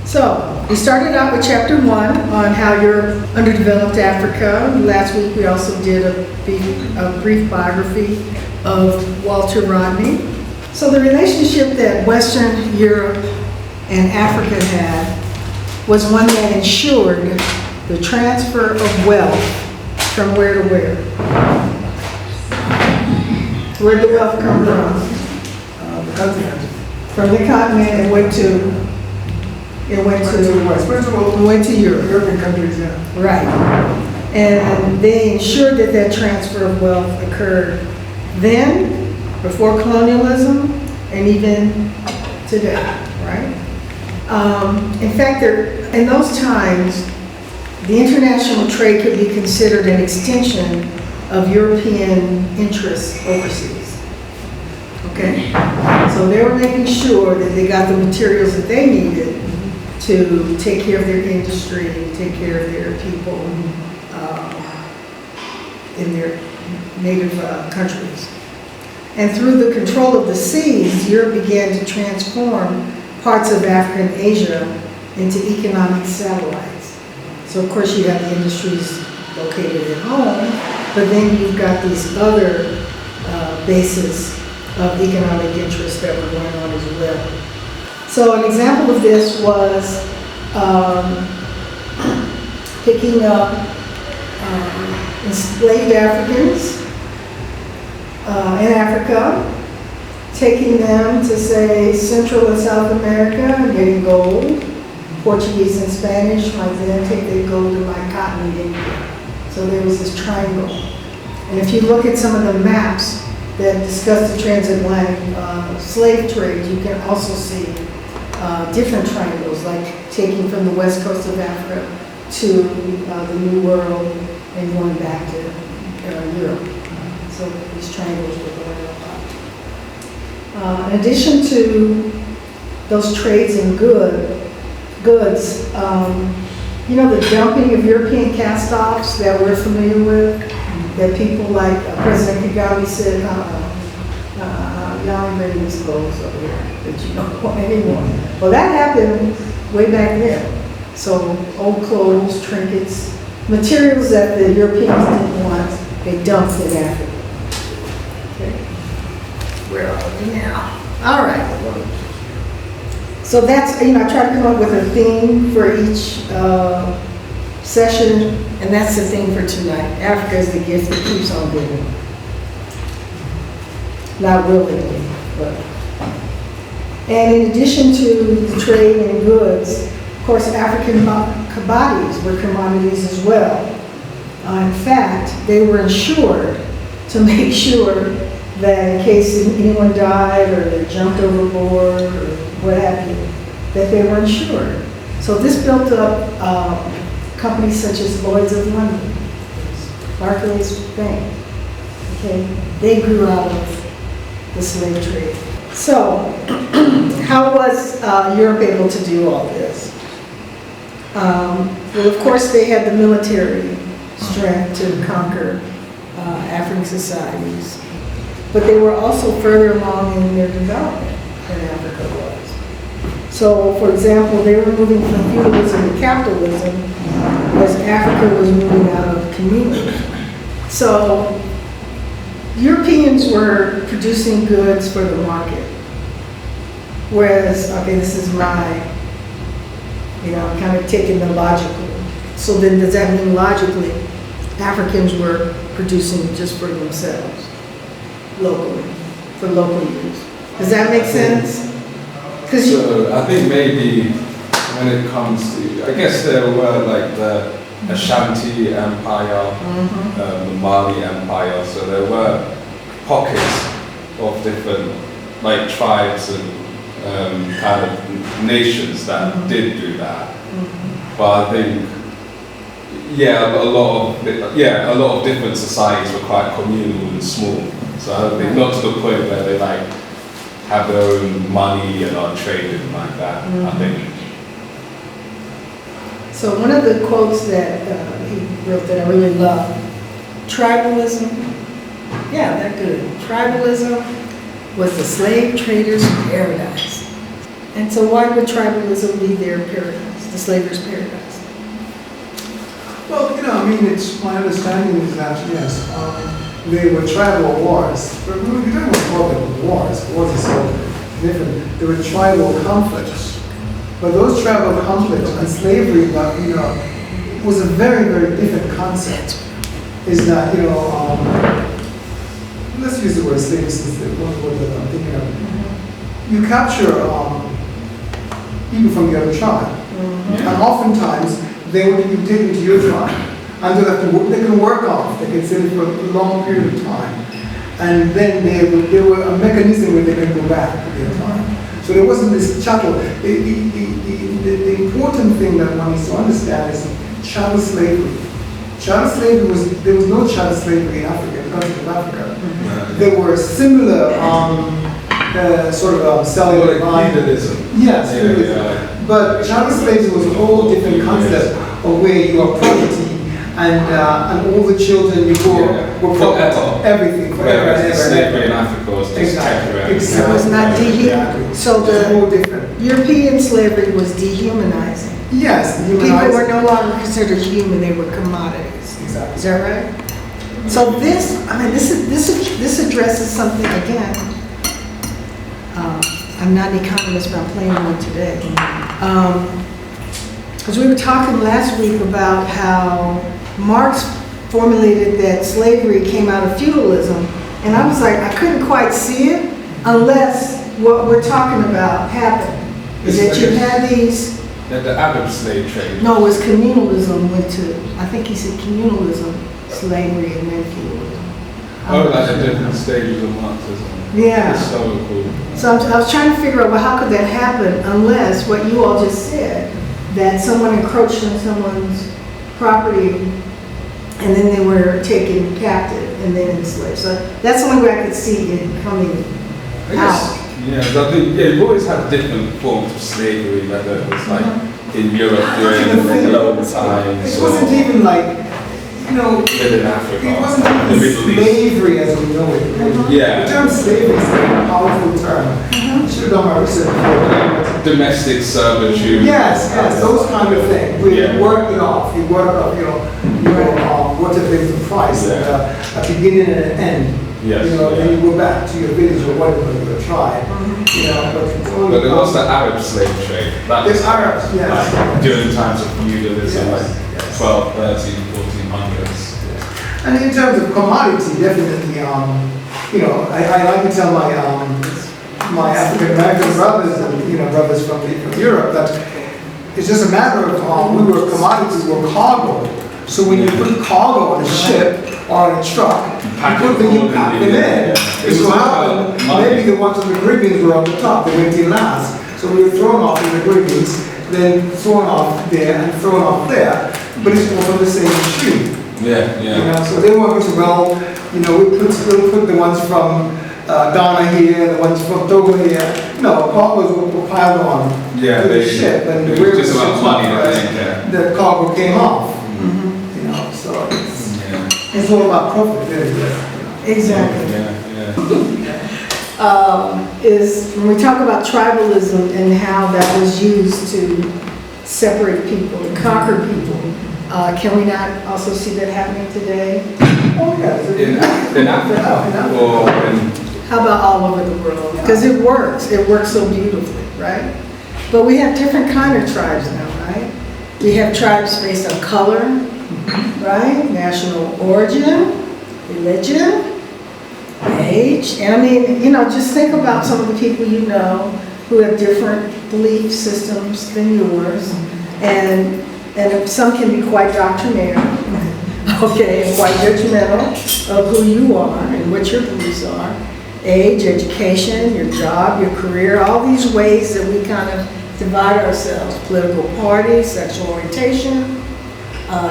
So, we started out with chapter 1 on how Europe underdeveloped Africa. Last week we also did a brief biography of Walter Rodney. So the relationship that Western Europe and Africa had was one that ensured the transfer of wealth from where to where? Where'd the wealth come from? The continent. From the continent, it went to the West. It went to Europe. European countries, yeah. Right. And they ensured that that transfer of wealth occurred then, before colonialism, and even today, right? In fact, in those times, the international trade could be considered an extension of European interests overseas. Okay? So they were making sure that they got the materials that they needed to take care of their industry, take care of their people in their native countries. And through the control of the seas, Europe began to transform parts of Africa and Asia into economic satellites. So of course you have the industries located at home, but then you've got these other bases of economic interest that were going on as well. So an example of this was picking up enslaved Africans in Africa, taking them to, say, Central and South America and getting gold. Portuguese and Spanish might then take their gold and buy cotton in India. So there was this triangle. And if you look at some of the maps that discuss the transatlantic slave trade, you can also see different triangles, like taking from the west coast of Africa to the New World and going back to Europe. So these triangles were going up. In addition to those trades in goods, you know, the dumping of European cast-offs that we're familiar with, that people like President Kagame said, y'all ain't ready these clothes over here that you don't want anymore. Well, that happened way back then. So old clothes, trinkets, materials that the Europeans didn't want, they dumped in Africa. Okay. Where are we now? All right. So that's, you know, I try to come up with a theme for each session, and that's the theme for tonight. Africa is the gift that keeps on giving. Not willingly, but. And in addition to the trade in goods, of course, African commodities were commodities as well. In fact, they were insured to make sure that in case anyone died or they jumped overboard or what have you, that they were insured. So this built up companies such as Lloyd's of London, Barclays Bank. Okay, they grew out of the slave trade. So, how was Europe able to do all this? Well, of course, they had the military strength to conquer African societies, but they were also further along in their development than Africa was. So, for example, they were moving from feudalism to capitalism, as Africa was moving out of communism. So, Europeans were producing goods for the market. Whereas, okay, this is my, you know, kind of taking the logical. So then does that mean logically Africans were producing just for themselves, locally, for local use? Does that make sense? So I think maybe when it comes to, I guess there were like the Ashanti Empire, the Mali Empire, so there were pockets of different like tribes and kind of nations that did do that. But I think, a lot of different societies were quite communal and small. So I don't think, not to the point where they like have their own money and are trading like that, I think. So one of the quotes that he wrote that I really love, tribalism, they're good. Tribalism was the slave trader's paradise. And so why would tribalism be their paradise, the slaver's paradise? Well, I mean, it's my understanding is that, yes, they were tribal wars. But we don't call them wars. Wars is so different. They were tribal conflicts. But those tribal conflicts and slavery, was a very, very different concept. Is that, let's use the word slavery since the one word that I'm thinking of. You capture people from the other tribe. And oftentimes, they would be taken to your tribe. And they can work off, they can sit for a long period of time. And then there were a mechanism where they can go back to their tribe. So there wasn't this chattel. The important thing that one needs to understand is chattel slavery. Chattel slavery there was no chattel slavery in Africa, in the country of Africa. There were similar sort of selling like feudalism. Yes, feudalism. But chattel slavery was a whole different concept of where you are property and all the children you were property, everything forever and ever. Slavery in Africa was just temporary. It was not dehumanizing. So whole different. European slavery was dehumanizing. Yes, People were no longer considered human; they were commodities. Exactly. Is that right? So this addresses something again. I'm not an economist, but I'm playing one today. Because we were talking last week about how Marx formulated that slavery came out of feudalism, and I was like, I couldn't quite see it unless what we're talking about happened. Is that you had these... The Arab slave trade. No, it was communalism went to, I think he said communalism, slavery, and then feudalism. Like the different stages of Marxism. Yeah. It's so cool. So I was trying to figure out, well, how could that happen unless what you all just said, that someone encroached on someone's property and then they were taken captive and then enslaved. So that's the only way I could see it coming out. Yeah, I think you've always had different forms of slavery, whether it was like in Europe during the medieval times. It wasn't even like, within Africa, it wasn't the even Middle East. slavery as we know it. Yeah. The term slavery is a powerful term. I should have done my research before. Domestic servitude. Yes, those kind of things. We work it off. You work off, whatever is the price at a beginning and an end. Yes. Then you go back to your village or whatever your tribe. But there was the Arab slave trade. There's Arabs, yes. Like, during times of feudalism, like 12, 13, 1400s. And in terms of commodity, definitely, I like to tell my African American brothers and brothers from Europe that it's just a matter of we were commodities, we were cargo. So when you put cargo on a ship or on a truck, you pack them in. It so happened, maybe the ones on the Caribbean were on the top, they went in last. So we were thrown off in the Caribbean, then thrown off there and thrown off there, but it's all from the same stream. So they weren't so well, we'll put the ones from Ghana here, the ones from Togo here. No, cargoes were piled on to the ship, and the river just about money, I think. The cargo came off. So it's all about profit, really. Exactly. Is when we talk about tribalism and how that was used to separate people, to conquer people, can we not also see that happening today? Oh, yeah. In Africa? Or how about all over the world? Because it works so beautifully, right? But we have different kind of tribes now, right? We have tribes based on color, right? National origin, religion, age. And I mean, just think about some of the people who have different belief systems than yours. And some can be quite doctrinaire, okay, and quite judgmental of who you are and what your beliefs are. Age, education, your job, your career, all these ways that we kind of divide ourselves. Political parties, sexual orientation,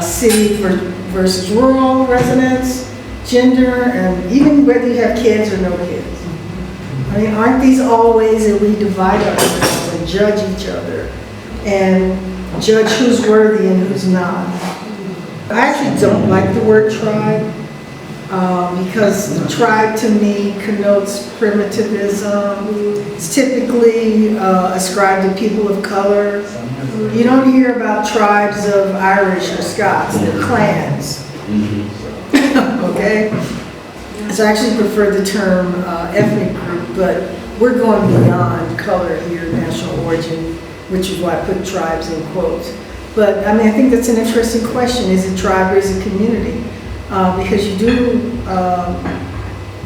city versus rural residents, gender, and even whether you have kids or no kids. I mean, aren't these all ways that we divide ourselves and judge each other and judge who's worthy and who's not? I actually don't like the word tribe because tribe to me connotes primitivism. It's typically ascribed to people of color. You don't hear about tribes of Irish or Scots, they're clans. Okay? So I actually prefer the term ethnic group, but we're going beyond color here, national origin, which is why I put tribes in quotes. But I mean, I think that's an interesting question. Is it tribe or is it community? Because you do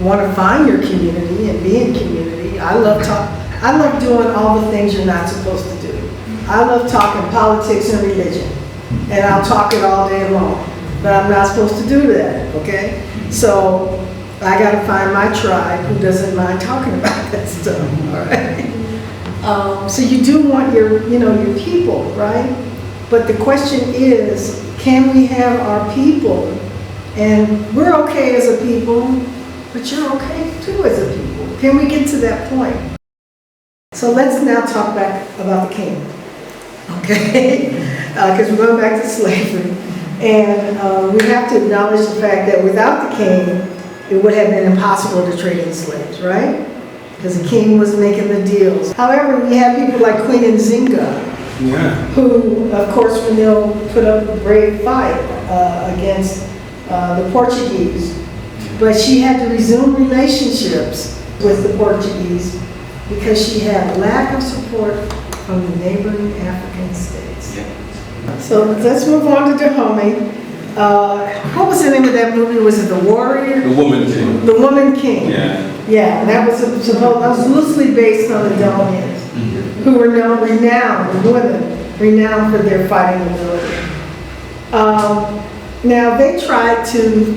want to find your community and be in community. I love doing all the things you're not supposed to do. I love talking politics and religion, and I'll talk it all day long. But I'm not supposed to do that, okay? So I got to find my tribe who doesn't mind talking about that stuff, all right? So you do want your people, right? But the question is, can we have our people? And we're okay as a people, but you're okay too as a people. Can we get to that point? So let's now talk back about the king, okay? Because we're going back to slavery. And we have to acknowledge the fact that without the king, it would have been impossible to trade in slaves, right? Because the king was making the deals. However, we have people like Queen Nzinga, who, of course, put up a brave fight against the Portuguese. But she had to resume relationships with the Portuguese because she had lack of support from the neighboring African states. So let's move on to Dahomey. What was the name of that movie? Was it The Warrior? The Woman King. The Woman King. Yeah. Yeah, that was loosely based on the Dahomeans, who were renowned for their fighting ability. Now they tried to,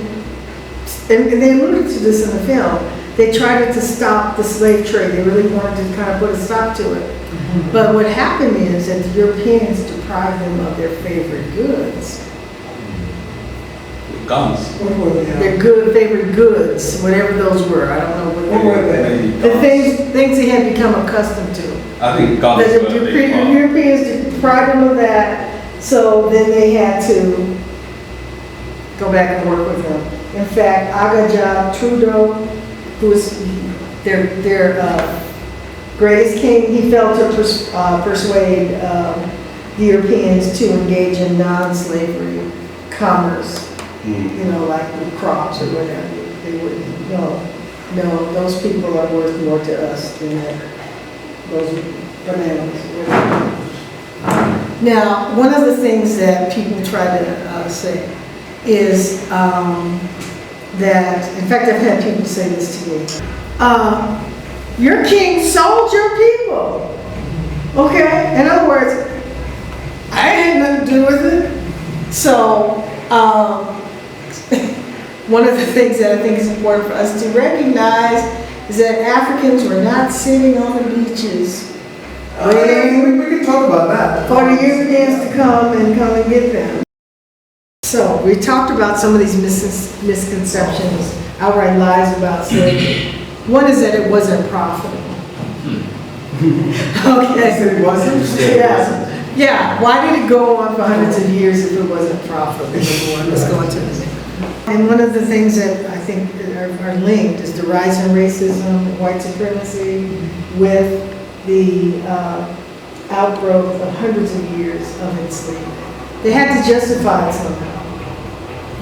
and they alluded to this in the film, they tried to stop the slave trade. They really wanted to kind of put a stop to it. But what happened is that the Europeans deprived them of their favorite goods. Guns. Their favorite goods, whatever those were. I don't know what were they? The things they had become accustomed to. I think guns The Europeans deprived them of that, so then they had to go back and work with them. In fact, Agajab Trudeau, who was their greatest king, he failed to persuade the Europeans to engage in non-slavery commerce. Like with crops or whatever. They wouldn't. No, those people are worth more to us than those bananas. Now, one of the things that people try to say is that, in fact, I've had people say this to me. Your king sold your people. Okay? In other words, I had nothing to do with it. So, one of the things that I think is important for us to recognize is that Africans were not sitting on the beaches waiting we can talk about that. for the Europeans to come and get them. So we talked about some of these misconceptions, outright lies about slavery. One is that it wasn't profitable. Okay. It wasn't? Yeah. Yeah. Why did it go on for hundreds of years if it wasn't profitable? Let's go into this. And one of the things that I think are linked is the rise in racism, white supremacy, with the outgrowth of hundreds of years of enslavement. They had to justify it somehow.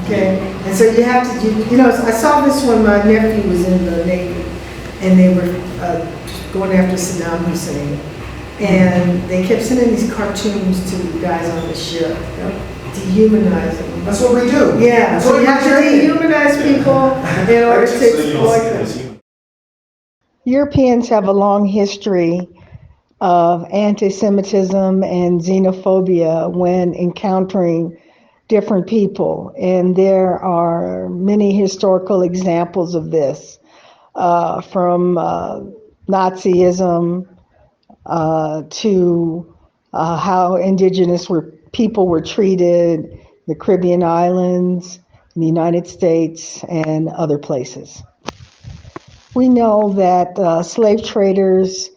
Okay? And so you have to, I saw this when my nephew was in the Navy, and they were going after Saddam Hussein. And they kept sending these cartoons to the guys on the ship, dehumanizing them. That's what we do. Yeah, so you have to dehumanize people in order to exploit them. Europeans have a long history of anti-Semitism and xenophobia when encountering different people, and there are many historical examples of this, from Nazism to how indigenous people were treated in the Caribbean islands, in the United States, and other places. We know that slave traders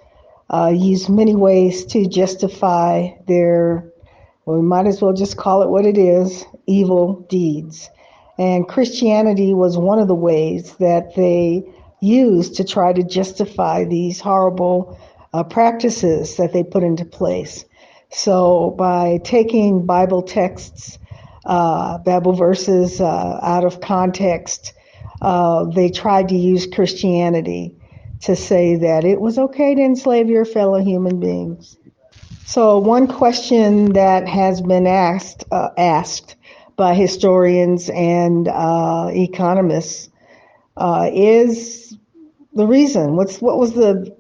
use many ways to justify their, well, we might as well just call it what it is, evil deeds. And Christianity was one of the ways that they used to try to justify these horrible practices that they put into place. So by taking Bible texts, Bible verses out of context, they tried to use Christianity to say that it was okay to enslave your fellow human beings. So one question that has been asked by historians and economists is the reason. What was the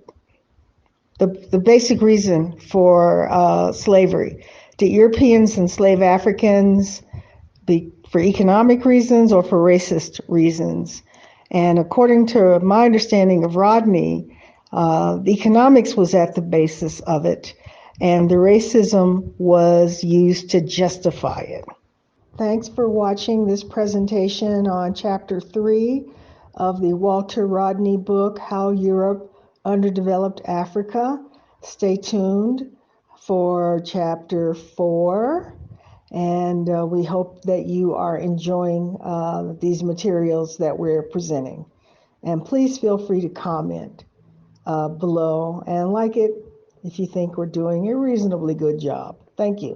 basic reason for slavery? Did Europeans enslave Africans for economic reasons or for racist reasons? And according to my understanding of Rodney, the economics was at the basis of it, and the racism was used to justify it. Thanks for watching this presentation on Chapter 3 of the Walter Rodney book, How Europe Underdeveloped Africa. Stay tuned for Chapter 4, and we hope that you are enjoying these materials that we're presenting. And please feel free to comment below and like it if you think we're doing a reasonably good job. Thank you.